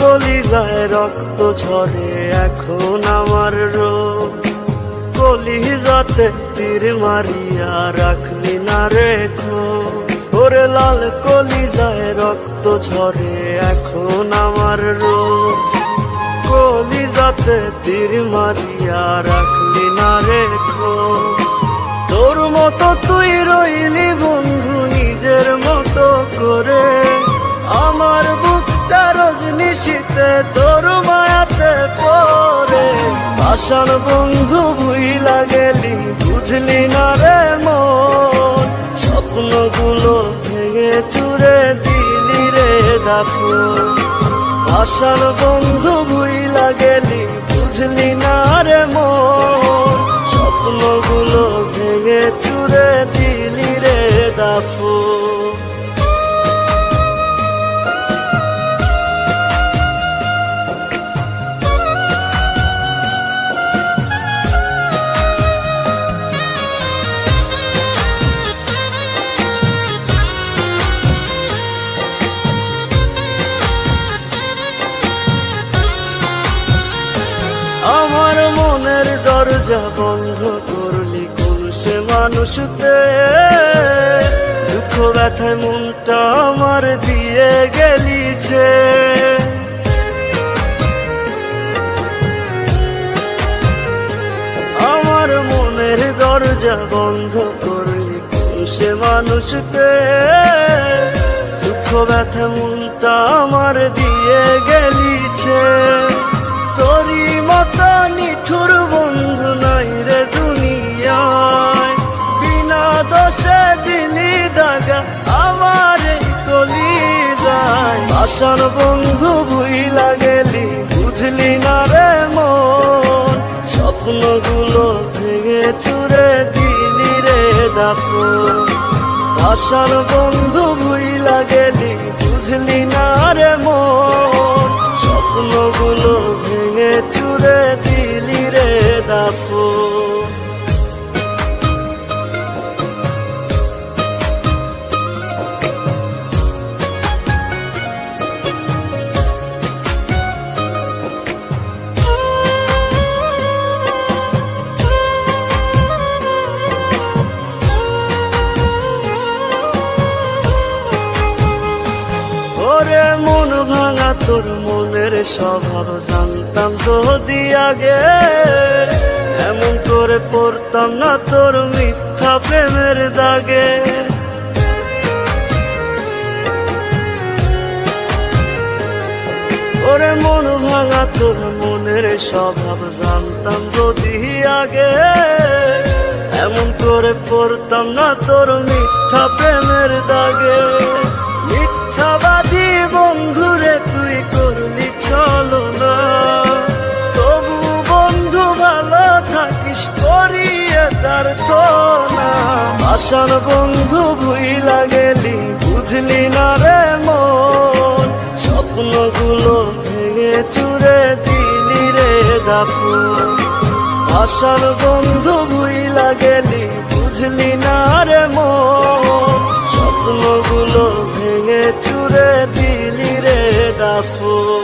কলিজায় রক্ত ঝরে এখন আমার রোগ, কলিজাতে তীর মারিয়া রাখলি না রেখো। ওরে লাল কলিজায় রক্ত ঝরে এখন আমার রোগ, কলিজাতে তীর মারিয়া রাখলি না রেখো। তোর মতো তুই রইলি বন্ধু নিজের মতো করে, আমার বুকটা রজনীশীতে তোর মায়াতে পড়ে। আশার বন্ধু ভুইলা গেলি বুঝলি না রে মন, স্বপ্নগুলো ভেঙে চুরে দিলি রে দাফন। আশার বন্ধু ভুইলা গেলি বুঝলি না রে মন, স্বপ্নগুলো ভেঙে চুরে দিলি রে দাফন। আমার মনের দরজা বন্ধ করলি কোন সে মানুষতে, দুঃখ ব্যথায় মনটা আমার দিয়ে গেলিছে। আমার মনের দরজা বন্ধ করলি কোন সে মানুষতে, দুঃখ ব্যথা মনটা আমার দিয়ে গেলিছে। তোরি মতো নিঠুর বন্ধু নাই রে দুনিয়ায়, বিনা দোষে দিলি দাগা আমার এই কলিজায়। আশার বন্ধু ভুইলা গেলি বুঝলি না রে মন, স্বপ্নগুলো ভেঙে চুরে দিলি রে দাফন। আশার বন্ধু ভুইলা গেলি বুঝলি না রে মন, স্বপ্নগুলো ভেঙে চুরে দিলি রে দাফন। ওরে মন ভাঙা তোর মনের স্বভাব জানতাম যদি আগে, এমন করে পড়তাম না তোর মিথ্যা প্রেমের দাগে। ওরে মন ভাঙা তোর মনের স্বভাব জানতাম যদি আগে, এমন করে পড়তাম না তোর মিথ্যা প্রেমের দাগে। মিথ্যাবাদী বন্ধুরে তুই করলি ছলনা, তবু বন্ধু ভালো থাকিস করিয়ে তার তো না। আশার বন্ধু ভুইলা গেলি বুঝলি না রে মন, স্বপ্নগুলো ভেঙে চুরে দিলি রে দাফন। আশার বন্ধু ভুইলা গেলি বুঝলি না রে মন, স্বপ্নগুলো ভেঙে চুরে দিলি রে দাফন।